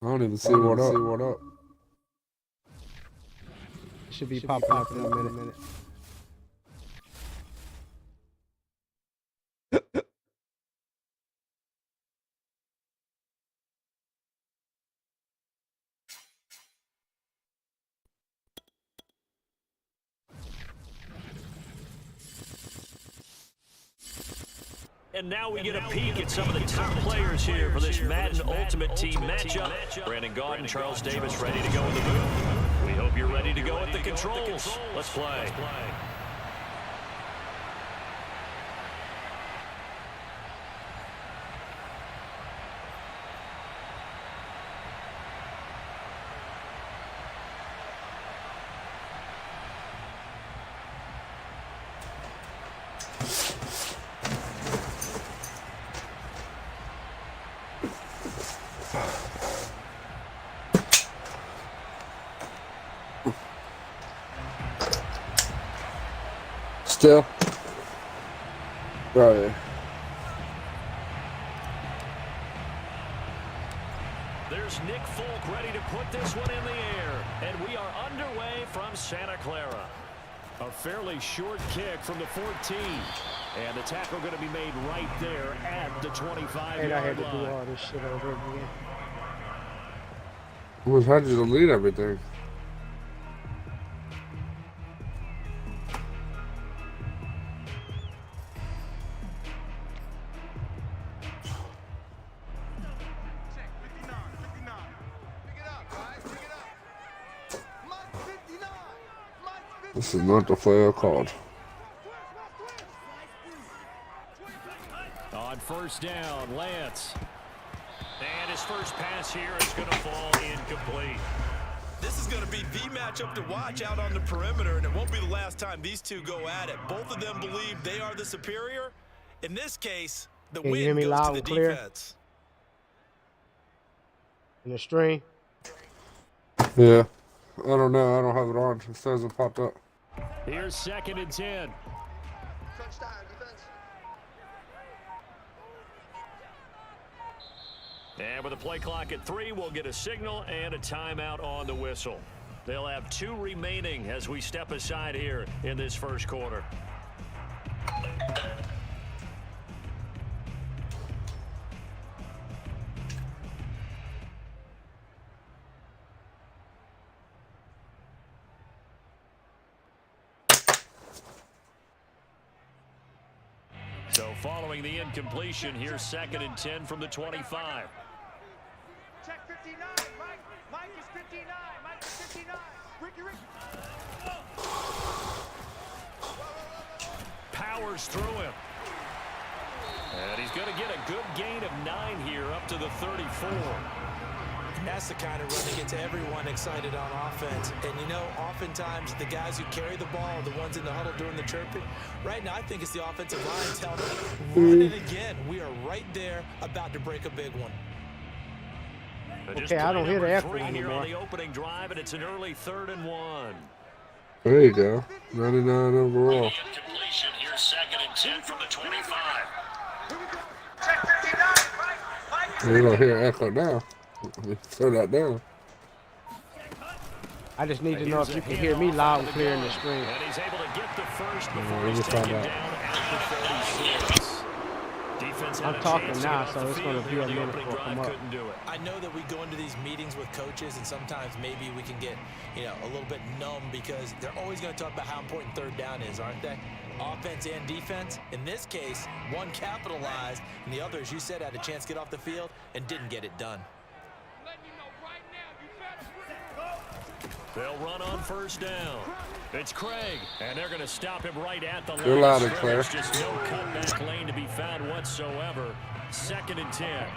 I don't even see what up. See what up. Should be popping up in a minute. And now we get a peek at some of the top players here for this Madden Ultimate Team matchup. Brandon Gaudin, Charles Davis ready to go in the booth. We hope you're ready to go at the controls. Let's play. Still. Right. There's Nick Folk ready to put this one in the air. And we are underway from Santa Clara. A fairly short kick from the 14. And the tackle going to be made right there at the 25-yard line. I had to do all this shit over again. How did you delete everything? This is not the player called. On first down, Lance. And his first pass here is going to fall incomplete. This is going to be the matchup to watch out on the perimeter, and it won't be the last time these two go at it. Both of them believe they are the superior. In this case, the win goes to the defense. In the string? Yeah. I don't know. I don't have it on. It says it popped up. Here's 2nd and 10. And with a play clock at 3, we'll get a signal and a timeout on the whistle. They'll have 2 remaining as we step aside here in this first quarter. So following the incompletion, here's 2nd and 10 from the 25. Check 59, Mike. Mike is 59. Mike is 59. Ricky. Powers through him. And he's going to get a good gain of 9 here up to the 34. That's the kind of run that gets everyone excited on offense. And, you know, oftentimes the guys who carry the ball are the ones in the huddle doing the chirping. Right now, I think it's the offensive line telling them, run it again. We are right there about to break a big one. Okay, I don't hear the echo here anymore. on the opening drive, and it's an early 3rd and 1. There you go. 99 overall. Completion here, 2nd and 10 from the 25. Check 59, Mike. You don't hear echo now. Throw that down. I just need to know if you can hear me loud and clear in the screen. And he's able to get the first before he's taken down at the 36. Defense I'm talking now, so it's going to be a minute before I come up. I know that we go into these meetings with coaches, and sometimes maybe we can get, you know, a little bit numb because they're always going to talk about how important 3rd down is, aren't they? Offense and defense. In this case, one capitalized, and the other, as you said, had a chance to get off the field and didn't get it done. They'll run on first down. It's Craig, and they're going to stop him right at the line. You're loud and clear. There's just no cutback lane to be found whatsoever. 2nd and 10.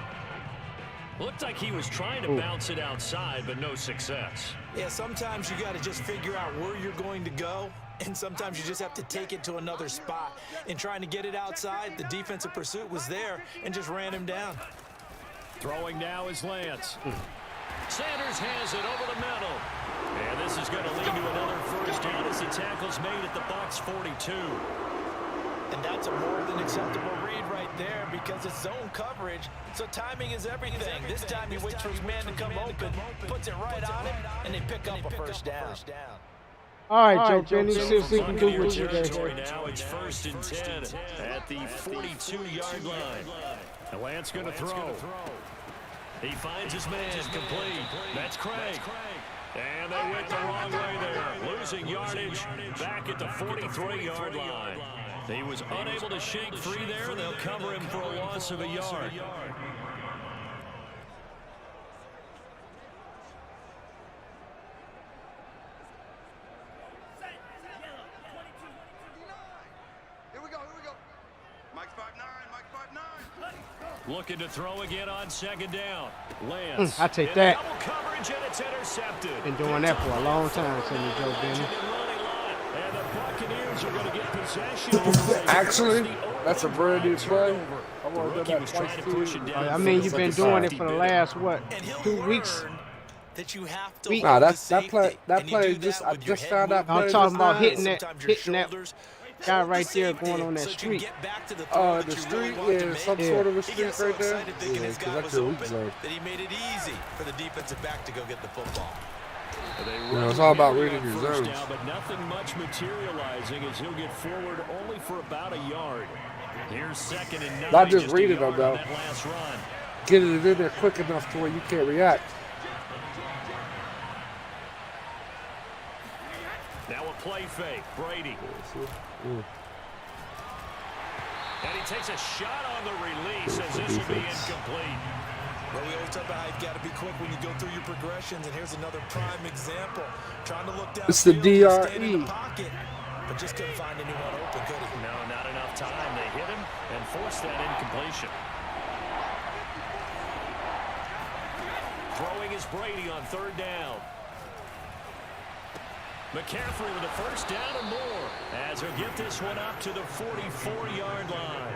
Looked like he was trying to bounce it outside, but no success. Yeah, sometimes you got to just figure out where you're going to go, and sometimes you just have to take it to another spot. In trying to get it outside, the defensive pursuit was there and just ran him down. Throwing now is Lance. Sanders has it over the middle. And this is going to lead to another first down as the tackle's made at the Bucs 42. And that's a more than acceptable read right there because it's zone coverage, so timing is everything. This time he waits for his man to come open, puts it right on him, and they pick up a first down. All right, Joe Benny, see if we can do what you territory got. now. It's 1st and 10 at the 42-yard line. And Lance going to throw. He finds his man complete. That's Craig. And they went the wrong way there. Losing yardage back at the 43-yard line. He was unable to shake free there. They'll cover him for a loss of a yard. Looking to throw again on 2nd down. Lance. I take that. Double coverage and it's intercepted. Been doing that for a long time, tell me, Joe Benny. And the Buccaneers are going to get possession. Actually, that's a brand new play. I've already done that twice too. I mean, you've been doing it for the last, what, 2 weeks? That you have to Nah, that play just I just found out. I'm talking about hitting that shoulders. guy right there going on that street. Oh, the street, yeah, some sort of a street right there. Yeah, because that's your weak zone. That he made it easy for the defensive back to go get the football. Yeah, it's all about reading your zones. Down, but nothing much materializing as he'll get forward only for about a yard. Here's 2nd and 9. Not just reading them though. Last run. Getting it in there quick enough to where you can't react. Now a play fake. Brady. And he takes a shot on the release as this will be incomplete. Well, we always talk about how you've got to be quick when you go through your progressions, and here's another prime example. Trying to look down. It's the DRE. In the pocket, but just couldn't find anyone open, could he? No, not enough time. They hit him and forced that incompletion. Throwing is Brady on 3rd down. McCaffrey with a first down and more as he'll get this one up to the 44-yard line.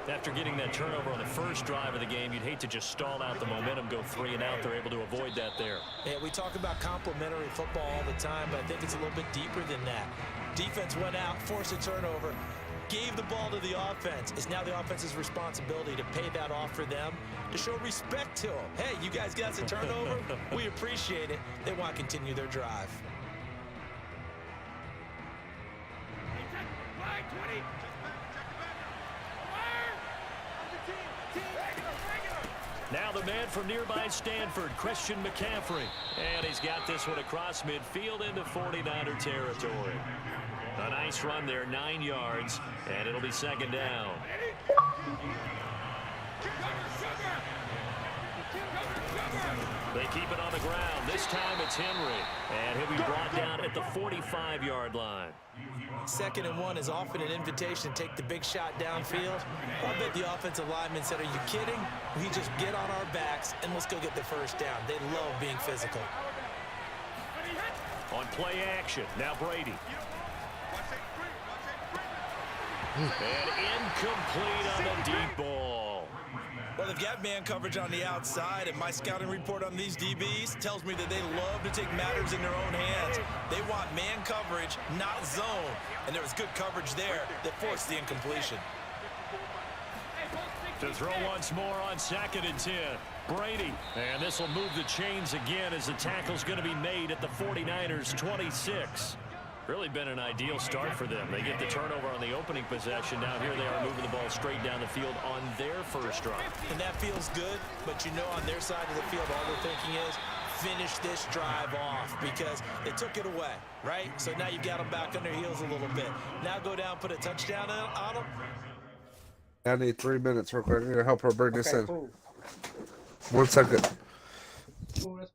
After getting that turnover on the first drive of the game, you'd hate to just stall out the momentum, go 3 and out. They're able to avoid that there. Yeah, we talk about complementary football all the time, but I think it's a little bit deeper than that. Defense went out, forced a turnover, gave the ball to the offense. It's now the offense's responsibility to pay that off for them, to show respect to them. Hey, you guys got a turnover? We appreciate it. They want to continue their drive. Now the man from nearby Stanford, Christian McCaffrey. And he's got this one across midfield into 49er territory. A nice run there, 9 yards, and it'll be 2nd down. They keep it on the ground. This time it's Henry, and he'll be brought down at the 45-yard line. 2nd and 1 is often an invitation to take the big shot downfield. I bet the offensive lineman said, are you kidding? We just get on our backs and let's go get the first down. They love being physical. On play action, now Brady. And incomplete on the deep ball. Well, they've got man coverage on the outside, and my scouting report on these DBs tells me that they love to take matters in their own hands. They want man coverage, not zone. And there was good coverage there that forced the incompletion. To throw once more on 2nd and 10. Brady. And this will move the chains again as the tackle's going to be made at the 49ers 26. Really been an ideal start for them. They get the turnover on the opening possession. Now here they are moving the ball straight down the field on their first drive. And that feels good, but you know on their side of the field all they're thinking is finish this drive off because they took it away, right? So now you've got them back on their heels a little bit. Now go down, put a touchdown on them. I need 3 minutes real quick. I need to help her bring this in. Cool. 1 second. Cool.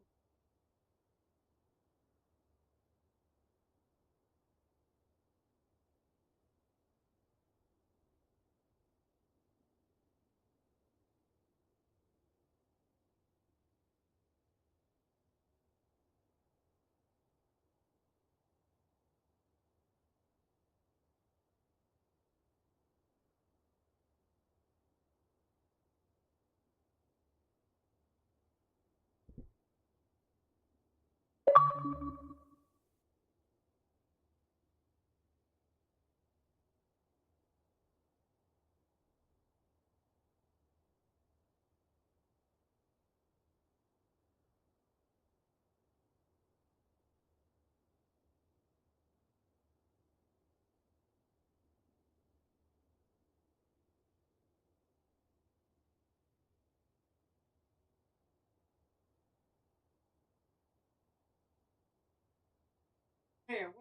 Man,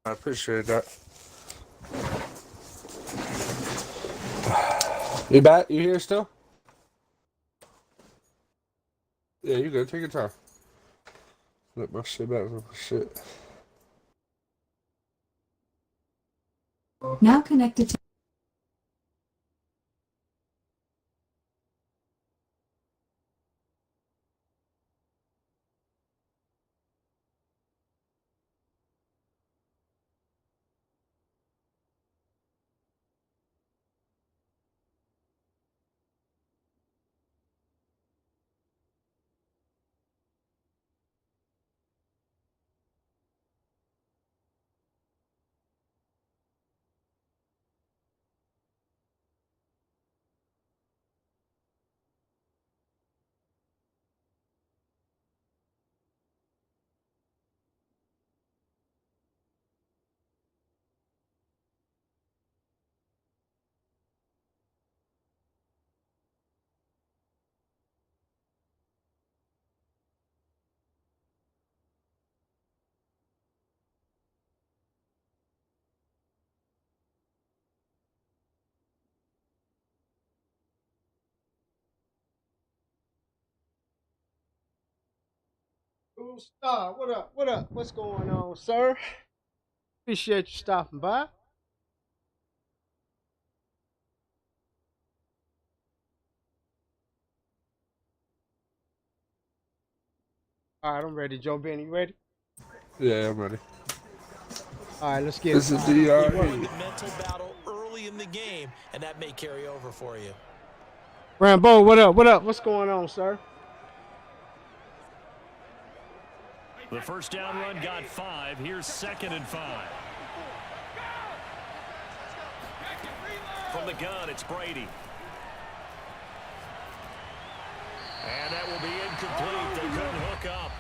I appreciate that. You back? You here still? Yeah, you good. Take your time. Let my shit back. Let my shit. Now connected to Star, what up? What up? What's going on, sir? Appreciate you stopping by. All right, I'm ready, Joe Ben. You ready? Yeah, I'm ready. All right, let's get This it. is You won DRE. the mental battle early in the game, and that may carry over for you. Rambo, what up? What up? What's going on, sir? The first down run got 5. Here's 2nd and 5. From the gun, it's Brady. And that will be incomplete. They couldn't hook up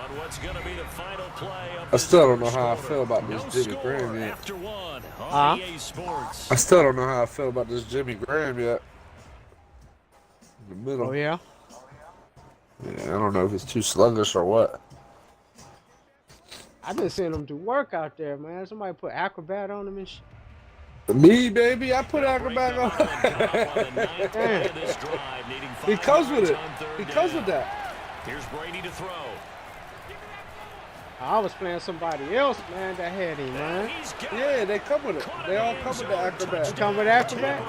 on what's going to be the final play of I this still don't know first how I quarter. feel about this No Jimmy score Graham yet. after 1 on EA Sports. I still don't know how I feel about this Jimmy Graham yet. In the middle. Oh, yeah? Yeah, I don't know if he's too sluggish or what. I've been seeing him do work out there, man. Somebody put acrobat on him and shit. Me, baby, I put Acrobat Break the Highland Cup on the on. ninth play of this drive, needing He 5 comes with yards it. on 3rd He comes with down. that. Here's Brady to throw. I was playing somebody else, man, that had him, man. He's got Yeah, they come with it. Caught They in all the come end with the zone. Acrobat. Come with acrobat?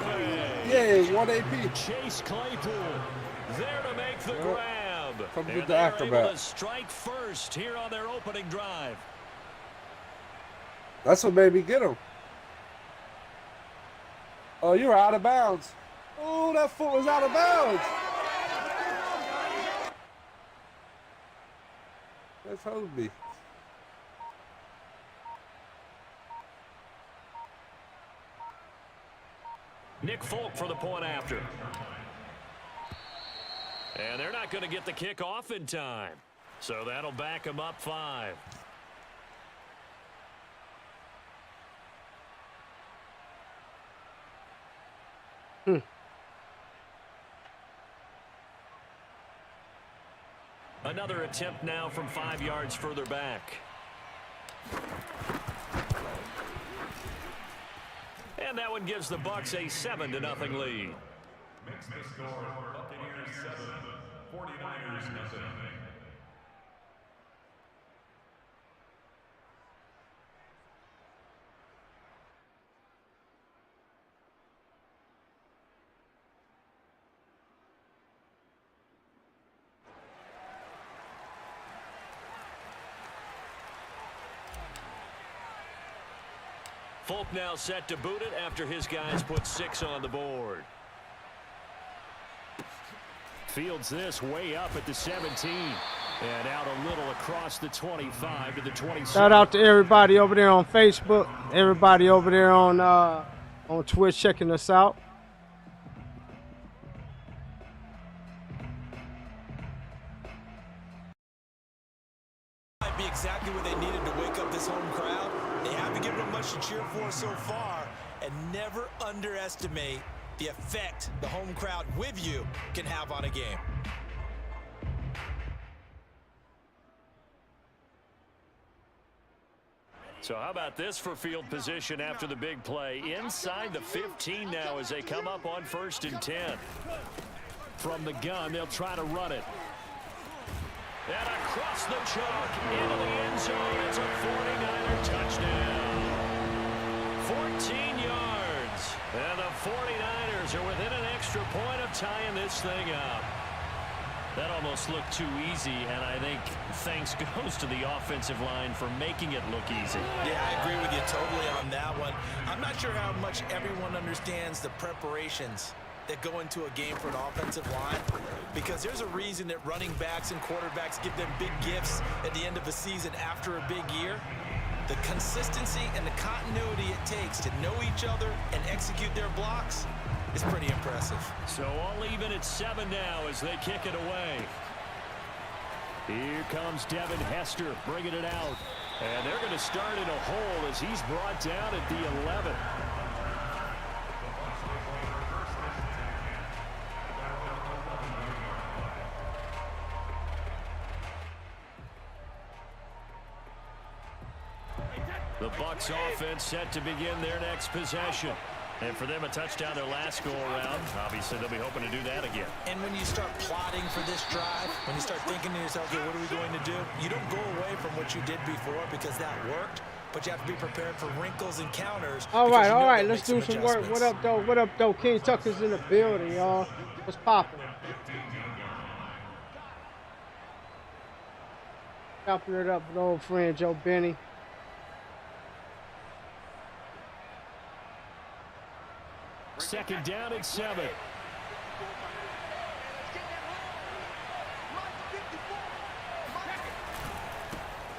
Yeah, 1 AP. Chase Claypool there to make the grab. Comes And with the they're Acrobat. able to strike first here on their opening drive. That's what made me get him. Oh, you were out of bounds. Oh, that foot was out of bounds. That's hold me. Nick Folk for the point after. And they're not going to get the kick off in time. So that'll back them up 5. Another attempt now from 5 yards further back. And that one gives the Bucs a 7-0 lead. Makes the score Buccaneers 7, 49ers nothing. Folk now set to boot it after his guys put 6 on the board. Fields this way up at the 17. And out a little across the 25 to the 27. Shout out to everybody over there on Facebook. Everybody over there on Twitch checking us out. Might be exactly what they needed to wake up this home crowd. They haven't given them much to cheer for so far, and never underestimate the effect the home crowd with you can have on a game. So how about this for field position after the big play? Inside the 15 now as they come up on 1st and 10. From the gun, they'll try to run it. And across the chalk into the end zone. It's a 49er touchdown. 14 yards. And the 49ers are within an extra point of tying this thing up. That almost looked too easy, and I think thanks goes to the offensive line for making it look easy. Yeah, I agree with you totally on that one. I'm not sure how much everyone understands the preparations that go into a game for an offensive line, because there's a reason that running backs and quarterbacks give them big gifts at the end of the season after a big year. The consistency and the continuity it takes to know each other and execute their blocks is pretty impressive. So all even at 7 now as they kick it away. Here comes Devin Hester bringing it out. And they're going to start in a hole as he's brought down at the 11. The Bucs offense set to begin their next possession. And for them, a touchdown their last go-around. Obviously, they'll be hoping to do that again. And when you start plotting for this drive, when you start thinking to yourself, okay, what are we going to do? You don't go away from what you did before because that worked, but you have to be prepared for wrinkles and counters. All right, let's do some work. What up, though? What up, though? KINGTUCK in the building, y'all. What's popping? Chopping it up with old friend Joe Benny. Second down and 7.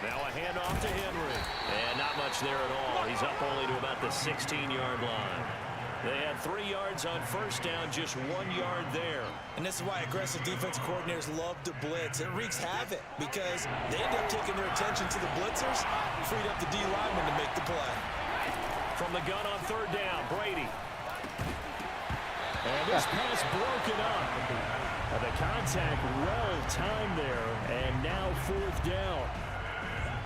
Now a handoff to Henry. And not much there at all. He's up only to about the 16-yard line. They had 3 yards on first down, just 1 yard there. And this is why aggressive defensive coordinators love to blitz. It wreaks havoc because they end up taking their attention to the blitzers, freed up the D lineman to make the play. From the gun on 3rd down, Brady. And this pass broken up. And the contact well timed there. And now 4th down.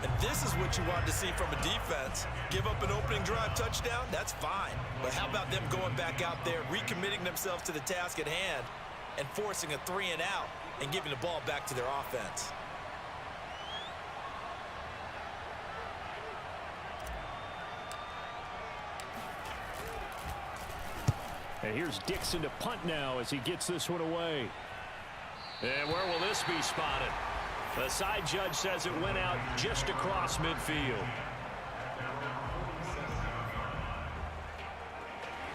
And this is what you want to see from a defense. Give up an opening drive touchdown, that's fine. But how about them going back out there, recommitting themselves to the task at hand, and forcing a 3 and out, and giving the ball back to their offense. And here's Dixon to punt now as he gets this one away. And where will this be spotted? The side judge says it went out just across midfield.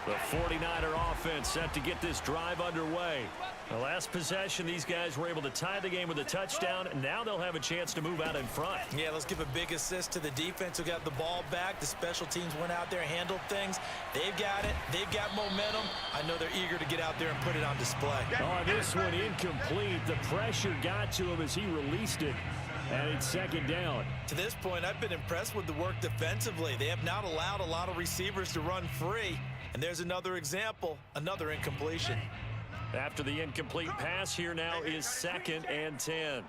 The 49er offense set to get this drive underway. The last possession, these guys were able to tie the game with a touchdown, and now they'll have a chance to move out in front. Yeah, let's give a big assist to the defense who got the ball back. The special teams went out there and handled things. They've got it. They've got momentum. I know they're eager to get out there and put it on display. Oh, this one incomplete. The pressure got to him as he released it. And it's 2nd down. To this point, I've been impressed with the work defensively. They have not allowed a lot of receivers to run free. And there's another example, another incompletion. After the incomplete pass, here now is 2nd and 10.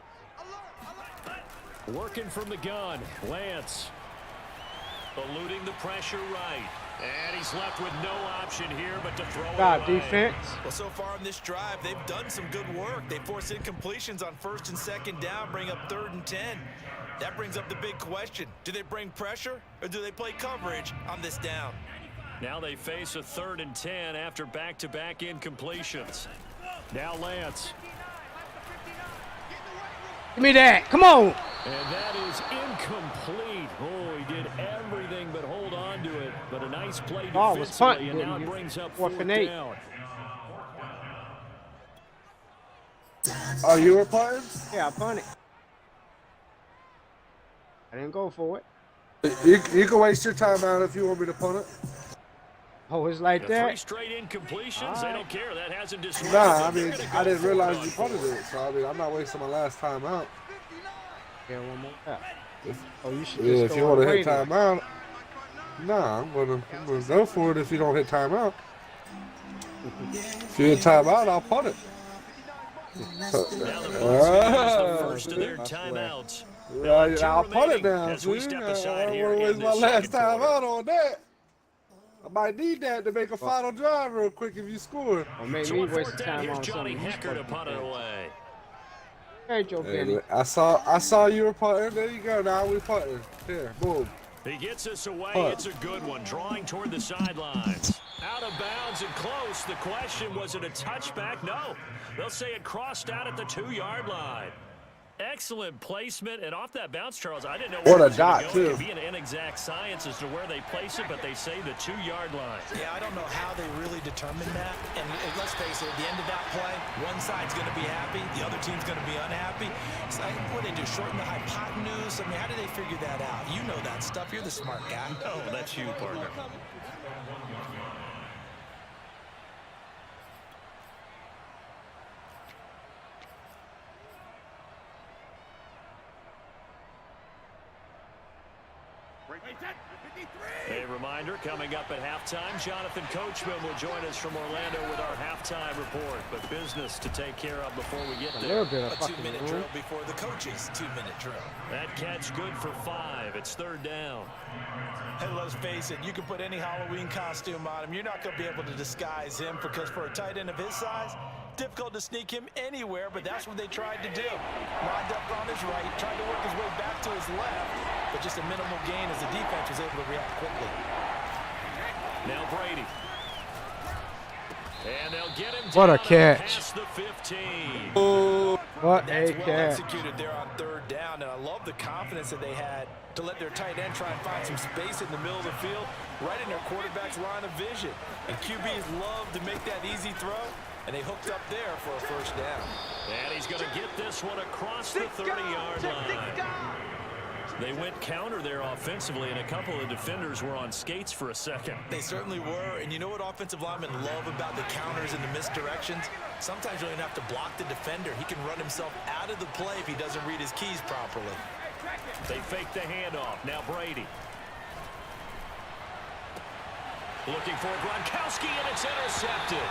Working from the gun, Lance. Eluding the pressure right. And he's left with no option here but to throw it away. Defense. Well, so far in this drive, they've done some good work. They forced incompletions on 1st and 2nd down, bring up 3rd and 10. That brings up the big question. Do they bring pressure or do they play coverage on this down? Now they face a 3rd and 10 after back-to-back incompletions. Now Lance. Give me that. Come on. And that is incomplete. Oh, he did everything but hold on to it. But a nice play defensively, and now it brings up 4th down. Oh, you were punting? Yeah, I punted. I didn't go for it. You can waste your time out if you want me to punt it. Oh, it's like The 3 that? straight incompletions, they don't care. That hasn't dissuaded Nah, I them. They're mean, gonna I go didn't for it realize on you punted 4th. it, so I mean, I'm not wasting my last time out. Yeah, one more time. Oh, you should Yeah, just if go you on want to hit Brady. time out, nah, I'm gonna go for it if you don't hit time out. If you hit time out, I'll punt it. Now the Bucs use the first of their timeouts. Yeah, I'll punt it down, as we see? step I aside don't here want to in waste my this last second time quarter. out on that. I might need that to make a final drive real quick if you score. Or make So me on waste 4th the down, time here's on Johnny something. Hecker to punt it away. Hey, Joe Benny. Hey, I saw you were punting. There you go. Now we punting. Here, boom. He gets us away. Punt. It's a good one. Drawing toward the sidelines. Out of bounds and close. The question, was it a touchback? No. They'll say it crossed out at the 2-yard line. Excellent placement. And off that bounce, Charles, I didn't know What where a it was going dot, to go. It too. could be an inexact science as to where they place it, but they say the 2-yard line. Yeah, I don't know how they really determined that. And let's face it, at the end of that play, one side's going to be happy, the other team's going to be unhappy. So what do they do, shorten the hypotenuse? I mean, how do they figure that out? You know that stuff. You're the smart guy. Oh, that's you, partner. A reminder, coming up at halftime, Jonathan Coachman will join us from Orlando with our halftime report. But business to take care of before we get A there. little bit of A fucking 2-minute room. drill before the coach's 2-minute drill. That catch good for 5. It's 3rd down. Hey, let's face it, you can put any Halloween costume on him. You're not going to be able to disguise him because for a tight end of his size, difficult to sneak him anywhere, but that's what they tried to do. Lined up on his right, tried to work his way back to his left, but just a minimal gain as the defense was able to react quickly. Now Brady. And they'll get him What a down catch. past the 15. What That's a well catch. executed there on 3rd down, and I love the confidence that they had to let their tight end try and find some space in the middle of the field, right in their quarterback's line of vision. And QBs love to make that easy throw, and they hooked up there for a 1st down. And he's going to get this one across the 30-yard line. They went counter there offensively, and a couple of defenders were on skates for a second. They certainly were, and you know what offensive linemen love about the counters and the misdirections? Sometimes you don't even have to block the defender. He can run himself out of the play if he doesn't read his keys properly. They fake the handoff. Now Brady. Looking for Gronkowski, and it's intercepted.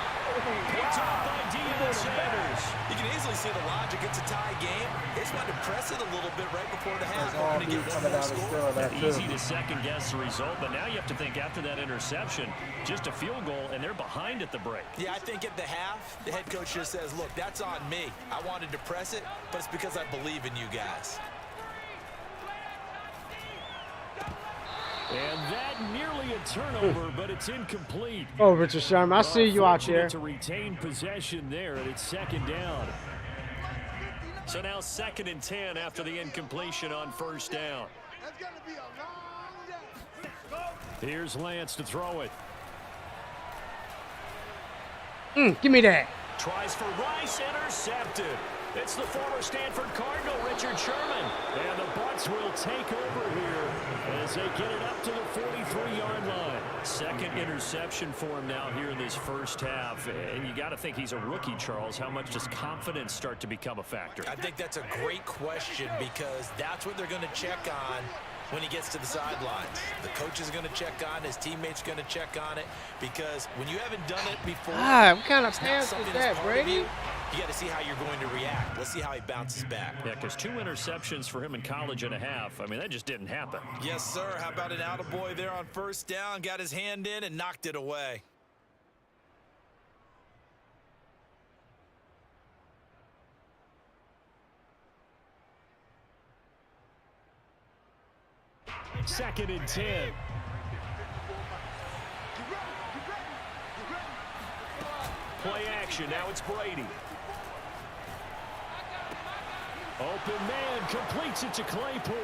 Picked off by Deion Sanders. You can easily see the logic. It's a tie game. They just wanted to press it a little bit right before the half. All Hoping to dudes get one coming more out and score. stealing that too. Easy to second-guess the result, but now you have to think after that interception, just a field goal, and they're behind at the break. Yeah, I think at the half, the head coach just says, look, that's on me. I wanted to press it, but it's because I believe in you guys. And that nearly a turnover, but it's incomplete. Oh, Richard Sherman, I see you out there. To retain possession there, and it's 2nd down. So now 2nd and 10 after the incompletion on 1st down. Here's Lance to throw it. Give me that. Tries for Rice, intercepted. It's the former Stanford Cardinal, Richard Sherman. And the Bucs will take over here as they get it up to the 43-yard line. 2nd interception for him now here in this 1st half. And you got to think he's a rookie, Charles. How much does confidence start to become a factor? I think that's a great question because that's what they're going to check on when he gets to the sidelines. The coach is going to check on, his teammates going to check on it, because when you haven't done it before, What kind of it's not pass something was that's that, part of Brady? you got to see how you're going to react. Let's see how he bounces back. Yeah, because 2 interceptions for him in college and a half. I mean, that just didn't happen. Yes, sir. How about an attaboy there on 1st down? Got his hand in and knocked it away. Second and 10. Play action. Now it's Brady. Open man completes it to Claypool.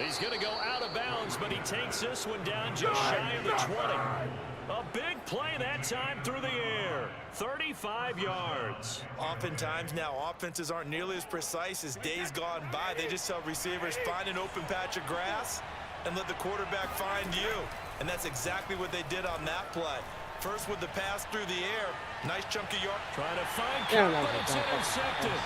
He's going to go out of bounds, but he takes this one down just shy of the 20. A big play that time through the air. 35 yards. Oftentimes now, offenses aren't nearly as precise as days gone by. They just tell receivers, find an open patch of grass and let the quarterback find you. And that's exactly what they did on that play. First with the pass through the air. Nice chunk of yard. Trying to find Cook, but it's intercepted.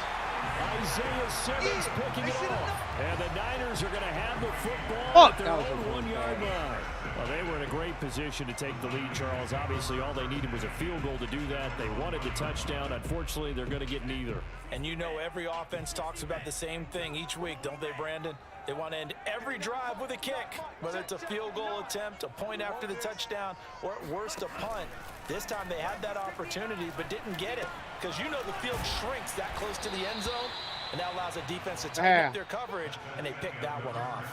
Isaiah Simmons picking it off. And the Niners are going to have the football at their own 1-yard line. Well, they were in a great position to take the lead, Charles. Obviously, all they needed was a field goal to do that. They wanted the touchdown. Unfortunately, they're going to get neither. And you know every offense talks about the same thing each week, don't they, Brandon? They want to end every drive with a kick, whether it's a field goal attempt, a point after the touchdown, or at worst a punt. This time they had that opportunity but didn't get it because you know the field shrinks that close to the end zone, and that allows a defense to tighten up their coverage, and they picked that one off.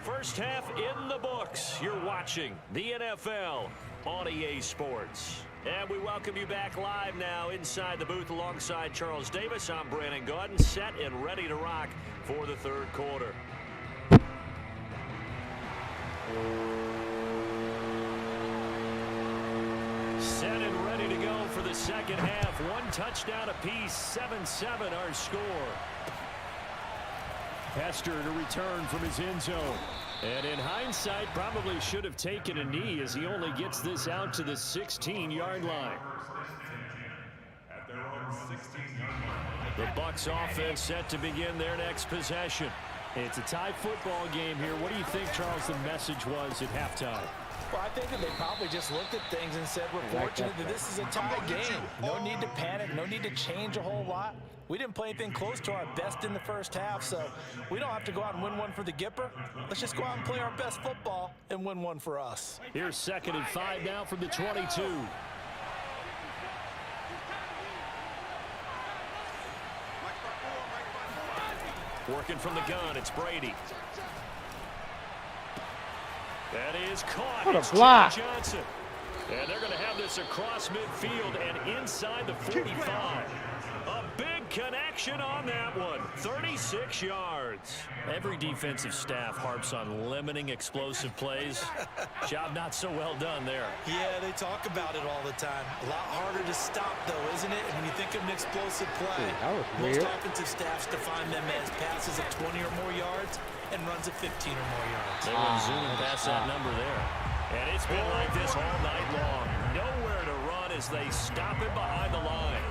First half in the books. You're watching the NFL on EA Sports. And we welcome you back live now inside the booth alongside Charles Davis. I'm Brandon Gaudin, set and ready to rock for the third quarter. Set and ready to go for the second half. One touchdown apiece, 7-7 our score. Hester to return from his end zone. And in hindsight, probably should have taken a knee as he only gets this out to the 16-yard line. At their own 16-yard line. The Bucs offense set to begin their next possession. It's a tie football game here. What do you think, Charles, the message was at halftime? Well, I think that they probably just looked at things and said, we're fortunate that this is a tie game. No need to panic, no need to change a whole lot. We didn't play anything close to our best in the first half, so we don't have to go out and win one for the Gipper. Let's just go out and play our best football and win one for us. Here's 2nd and 5 now from the 22. Working from the gun, it's Brady. That is caught. What a block. Johnson. And they're going to have this across midfield and inside the 45. A big connection on that one. 36 yards. Every defensive staff harps on limiting explosive plays. Job not so well done there. Yeah, they talk about it all the time. A lot harder to stop, though, isn't it? And when you think of an explosive play, most offensive staffs define them as passes of 20 or more yards and runs of 15 or more yards. They went zooming past that number there. And it's been like this all night long. Nowhere to run as they stop it behind the line.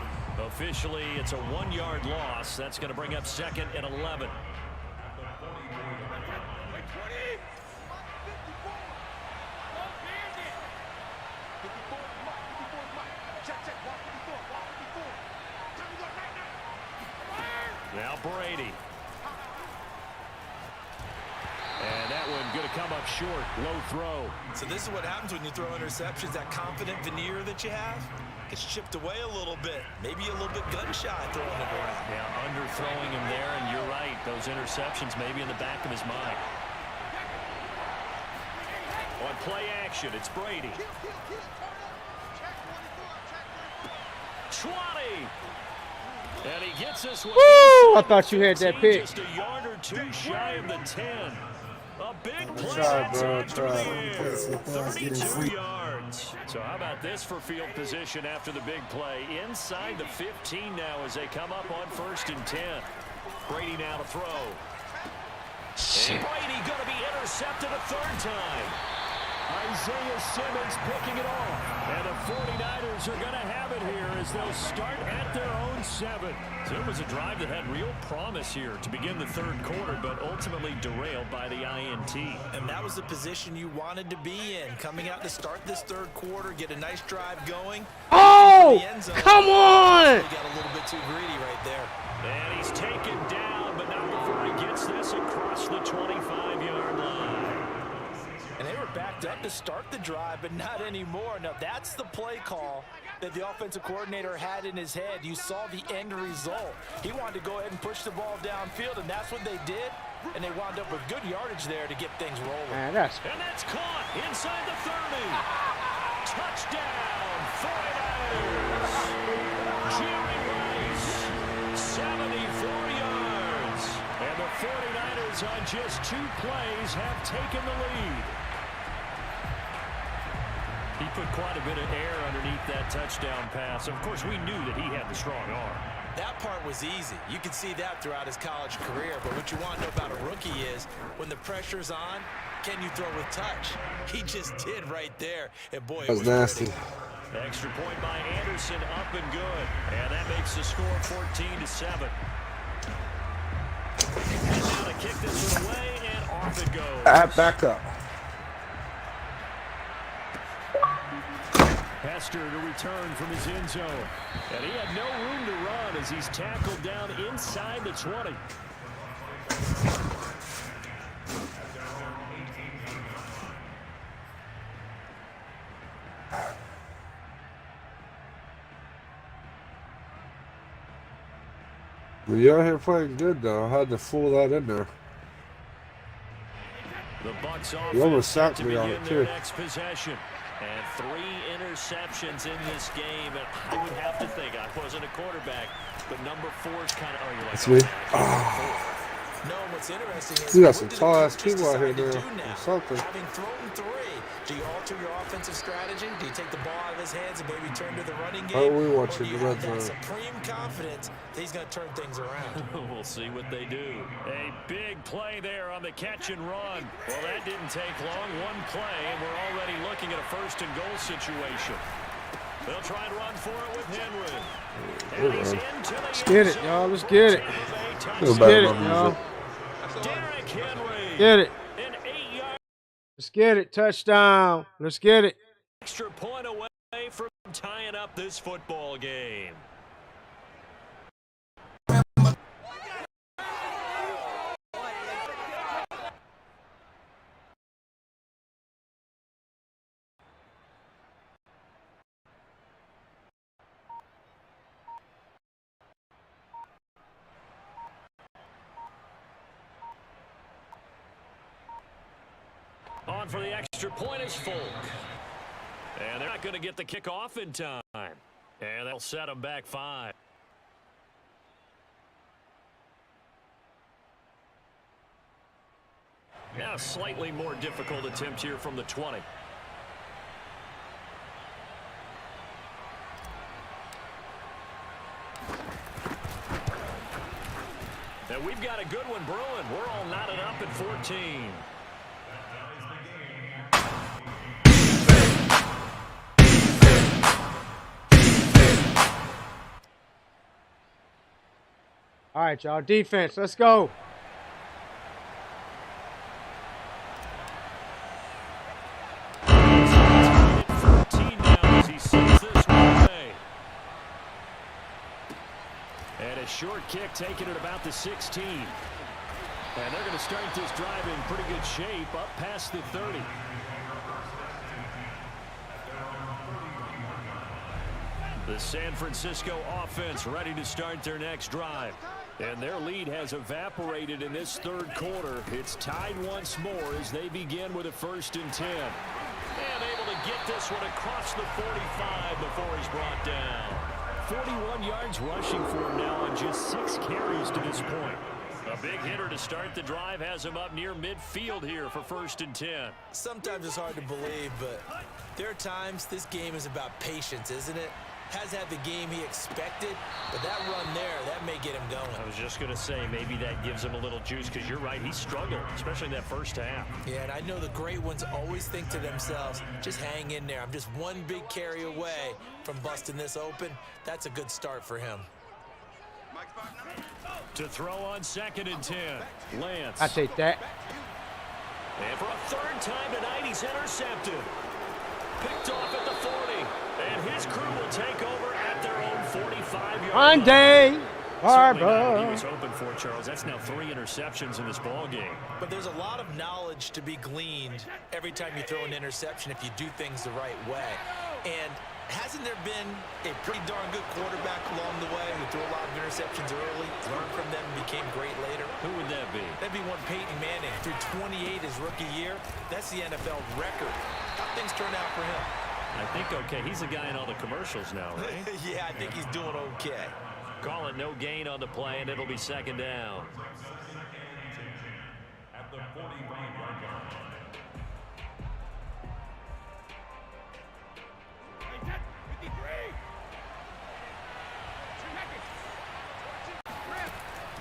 Officially, it's a 1-yard loss. That's going to bring up 2nd and 11. Now Brady. And that one going to come up short. Low throw. So this is what happens when you throw interceptions. That confident veneer that you have gets chipped away a little bit. Maybe a little bit gun-shy throwing it around. Yeah, underthrowing him there, and you're right. Those interceptions maybe in the back of his mind. On play action, it's Brady. 20. And he gets this one. Woo! I thought you had that pick. Just a yard or two shy of the 10. A big play. Try, bro. 32 yards. So how about this for field position after the big play? Inside the 15 now as they come up on 1st and 10. Brady now to throw. And Brady going to be intercepted a 3rd time. Isaiah Simmons picking it off. And the 49ers are going to have it here as they'll start at their own 7. So it was a drive that had real promise here to begin the 3rd quarter, but ultimately derailed by the INT. And that was the position you wanted to be in. Coming out to start this 3rd quarter, get a nice drive going. Oh, come on! He got a little bit too greedy right there. And he's taken down, but not before he gets this across the 25-yard line. And they were backed up to start the drive, but not anymore. Now, that's the play call that the offensive coordinator had in his head. You saw the end result. He wanted to go ahead and push the ball downfield, and that's what they did. And they wound up with good yardage there to get things rolling. And that's caught inside the 30. Touchdown, 49ers. Jerry Rice, 74 yards. And the 49ers on just 2 plays have taken the lead. He put quite a bit of air underneath that touchdown pass. Of course, we knew that he had the strong arm. That part was easy. You can see that throughout his college career. But what you want to know about a rookie is when the pressure's on, can you throw with touch? He just did right there. And boy, it was nasty. Pretty. Extra point by Anderson, up and good. And that makes the score 14-7. And now to kick this one away, and off it goes. Back up. Hester to return from his end zone. And he had no room to run as he's tackled down inside the 20. Well, you're out here playing good, though. I had to fool that in there. The Bucks You almost offense sacked to me on begin it, their too. next possession. And 3 interceptions in this game. And I would have to think, I wasn't a quarterback, but number 4 is kind of, oh, you're like, That's oh, me. man, No, what's interesting is You got what some do the tall-ass coaches people out here decide to now, do or something. Having thrown 3, do you alter your offensive strategy? Do you take the ball out of his hands and maybe turn to the running game? Oh, we Or watching do you the red have that zone. supreme confidence that he's going to turn things around? We'll see what they do. A big play there on the catch and run. Well, that didn't take long. 1 play, and we're already looking at a 1st and goal situation. They'll try and run for it with Henry. And he's into the Let's get it, y'all. Let's get it. Feel Let's bad get it, about y'all. music. Derrick Henry. Get it. An 8-yard Let's get it. Touchdown. Let's get it. extra point away from tying up this football game. On for the extra point is Folk. And they're not going to get the kickoff in time. And they'll set them back 5. Now, slightly more difficult attempt here from the 20. And we've got a good one brewing. We're all knotted up at 14. All right, y'all. Defense. Let's go. And a short kick taken at about the 16. And they're going to start this drive in pretty good shape up past the 30. The San Francisco offense ready to start their next drive. And their lead has evaporated in this 3rd quarter. It's tied once more as they begin with a 1st and 10. And able to get this one across the 45 before he's brought down. 41 yards rushing for him now on just 6 carries to this point. A big hitter to start the drive has him up near midfield here for 1st and 10. Sometimes it's hard to believe, but there are times this game is about patience, isn't it? Has had the game he expected, but that run there, that may get him going. I was just going to say, maybe that gives him a little juice, because you're right, he struggled, especially in that 1st half. Yeah, and I know the great ones always think to themselves, just hang in there. I'm just one big carry away from busting this open. That's a good start for him. To throw on 2nd and 10, Lance. I take that. And for a 3rd time tonight, he's intercepted. Picked off at the 40. And his crew will take over at their own 45-yard line. Monday. Certainly not what he Barbara. was hoping for, Charles. That's now 3 interceptions in this ball game. But there's a lot of knowledge to be gleaned every time you throw an interception if you do things the right way. And hasn't there been a pretty darn good quarterback along the way who threw a lot of interceptions early, learned from them, and became great later? Who would that be? That'd be one Peyton Manning. Threw 28 his rookie year. That's the NFL record. How things turned out for him? I think okay. He's a guy in all the commercials now, right? Yeah, I think he's doing okay. Call it no gain on the play, and it'll be 2nd down. At the 45-yard line.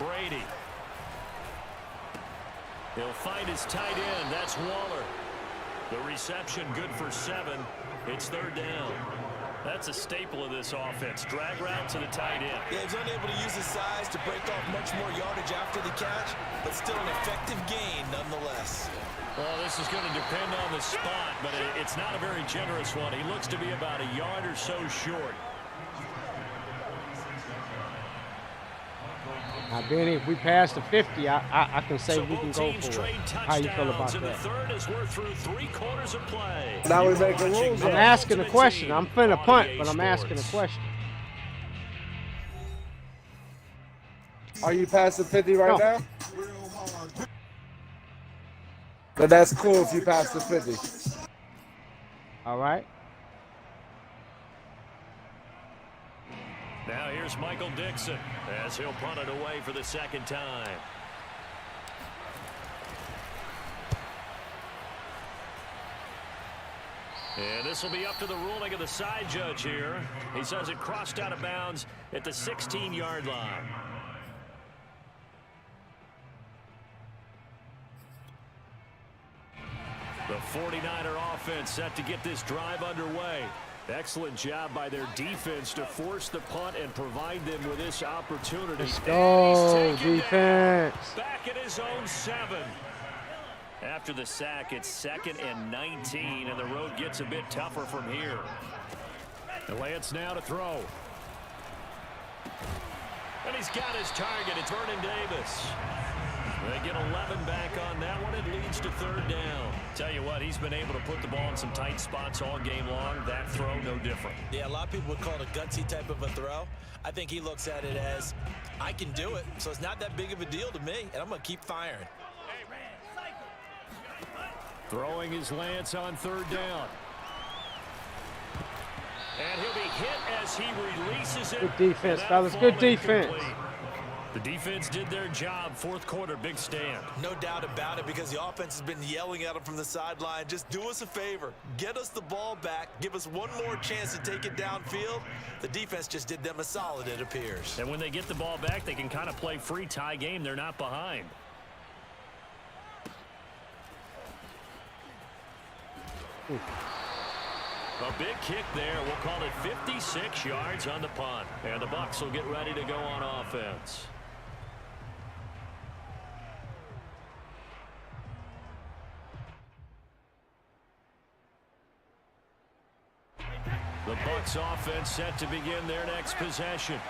Brady. He'll find his tight end. That's Waller. The reception good for 7. It's 3rd down. That's a staple of this offense. Drag route to the tight end. Yeah, he's unable to use his size to break off much more yardage after the catch, but still an effective gain nonetheless. Well, this is going to depend on the spot, but it's not a very generous one. He looks to be about a yard or so short. Now, Benny, if we pass the 50, I can say we can go for it. How you feel about that? The that? 3rd as we're through 3/4 of play. Now we make the rules. I'm asking a question. I'm finna punt, but I'm asking a question. Are you past the 50 right No. now? But that's cool if you pass the 50. All right. Now here's Michael Dixon as he'll punt it away for the 2nd time. And this will be up to the ruling of the side judge here. He says it crossed out of bounds at the 16-yard line. The 49er offense set to get this drive underway. Excellent job by their defense to force the punt and provide them with this opportunity. Let's go, defense. Back at his own 7. After the sack, it's 2nd and 19, and the road gets a bit tougher from here. The Lance now to throw. And he's got his target. It's Vernon Davis. They get 11 back on that one. It leads to 3rd down. Tell you what, he's been able to put the ball in some tight spots all game long. That throw, no different. Yeah, a lot of people would call it a gutsy type of a throw. I think he looks at it as, I can do it, so it's not that big of a deal to me, and I'm going to keep firing. Throwing his Lance on 3rd down. And he'll be hit as he releases it. Good defense, fellas. Good defense. Incomplete. The defense did their job. 4th quarter, big stand. No doubt about it, because the offense has been yelling at him from the sideline. Just do us a favor. Get us the ball back. Give us one more chance to take it downfield. The defense just did them a solid, it appears. And when they get the ball back, they can kind of play free tie game. They're not behind. A big kick there. We'll call it 56 yards on the punt. And the Bucs will get ready to go on offense. The Bucs offense set to begin their next possession.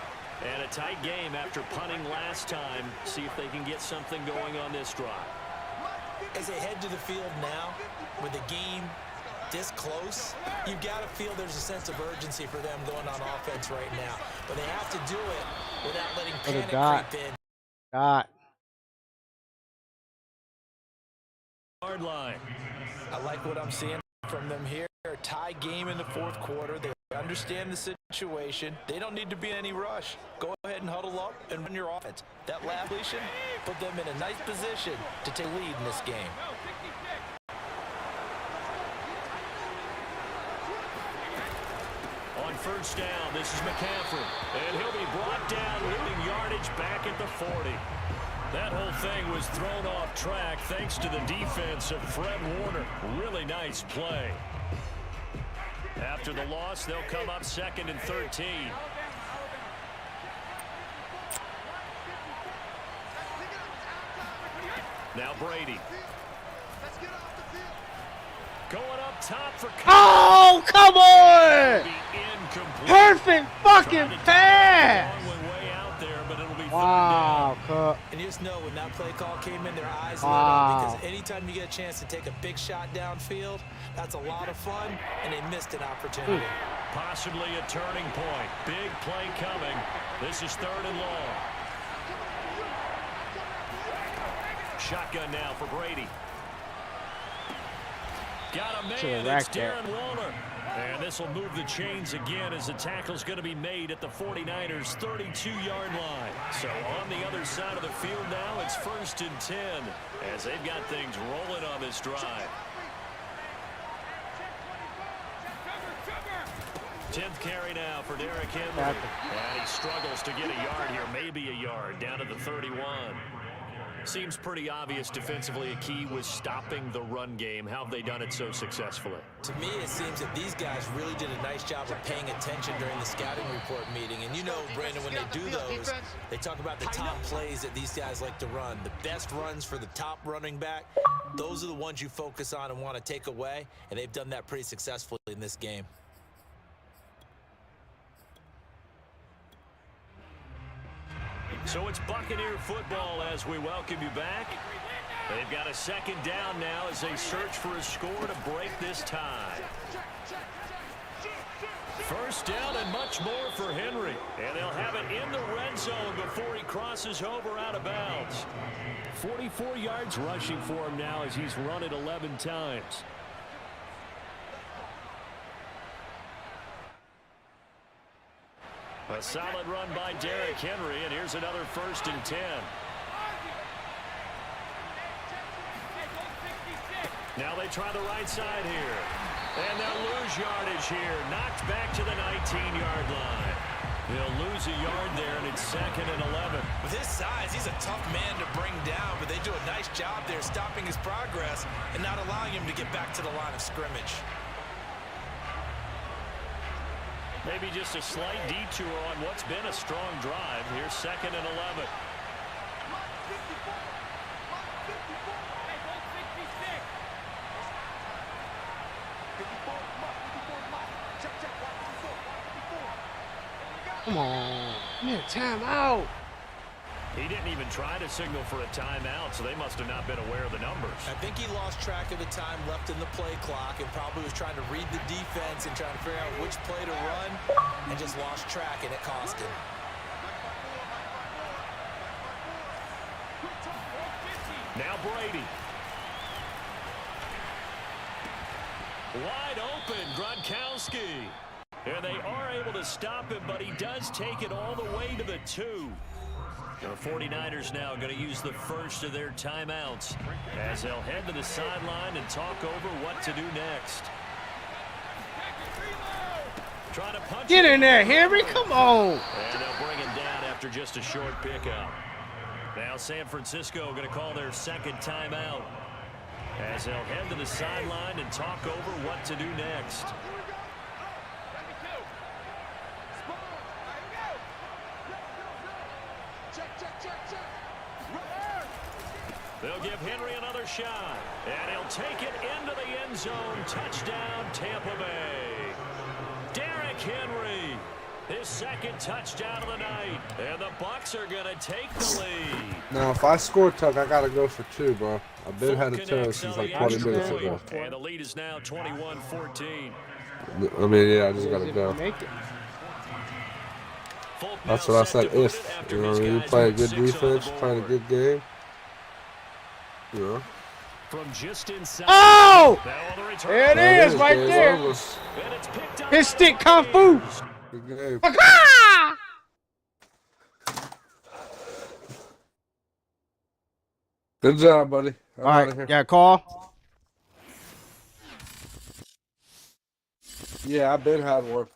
And a tight game after punting last time. See if they can get something going on this drive. As they head to the field now, with the game this close, you've got to feel there's a sense of urgency for them going on offense right now. But they have to do it without letting panic creep in. Hard line. I like what I'm seeing from them here. A tie game in the 4th quarter. They understand the situation. They don't need to be in any rush. Go ahead and huddle up and run your offense. That last completion put them in a nice position to take lead in this game. On 1st down, this is McCaffrey. And he'll be brought down, losing yardage back at the 40. That whole thing was thrown off track thanks to the defense of Fred Warner. Really nice play. After the loss, they'll come up 2nd and 13. Now Brady. Going up top for... Oh, come on! Perfect fucking pass! Wow, Cook. And you just know when that play call came in, their eyes lit up, because anytime you get a chance to take a big shot downfield, that's a lot of fun, and they missed an opportunity. Possibly a turning point. Big play coming. This is 3rd and long. Shotgun now for Brady. Got a man. It's Darren Waller. And this will move the chains again as the tackle's going to be made at the 49ers' 32-yard line. So on the other side of the field now, it's 1st and 10 as they've got things rolling on this drive. 10th carry now for Derrick Henry. And he struggles to get a yard here, maybe a yard, down to the 31. Seems pretty obvious defensively a key was stopping the run game. How have they done it so successfully? To me, it seems that these guys really did a nice job of paying attention during the scouting report meeting. And you know, Brandon, when they do those, they talk about the top plays that these guys like to run. The best runs for the top running back, those are the ones you focus on and want to take away. And they've done that pretty successfully in this game. So it's Buccaneer football as we welcome you back. They've got a second down now as they search for a score to break this tie. First down and much more for Henry. And they'll have it in the red zone before he crosses over out of bounds. 44 yards rushing for him now as he's run it 11 times. A solid run by Derrick Henry, and here's another 1st and 10. Now they try the right side here. And they'll lose yardage here. Knocked back to the 19-yard line. They'll lose a yard there, and it's 2nd and 11. With his size, he's a tough man to bring down, but they do a nice job there stopping his progress and not allowing him to get back to the line of scrimmage. Maybe just a slight detour on what's been a strong drive. Here's 2nd and 11. Come on. Man, timeout. He didn't even try to signal for a timeout, so they must have not been aware of the numbers. I think he lost track of the time left in the play clock and probably was trying to read the defense and trying to figure out which play to run and just lost track, and it cost him. Now Brady. Wide open, Gronkowski. And they are able to stop him, but he does take it all the way to the 2. The 49ers now going to use the first of their timeouts as they'll head to the sideline and talk over what to do next. Trying to punch. Get in there, Henry. Come on. And they'll bring him down after just a short pickup. Now San Francisco going to call their 2nd timeout as they'll head to the sideline and talk over what to do next. They'll give Henry another shot, and he'll take it into the end zone. Touchdown, Tampa Bay. Derrick Henry, his 2nd touchdown of the night, and the Bucs are going to take the lead. Now, if I score, Tuck, I got to go for 2, bro. I've been had a toe since like 20 minutes ago. And the lead is now 21-14. I mean, yeah, I just got to go. That's what I said, if. You know what I mean? You play a good defense, play a good game. You know. From just inside. Oh! The there it is, right there. His stick kung fu. Good game. Good job, buddy. All right, got a call? Yeah, I've been had one.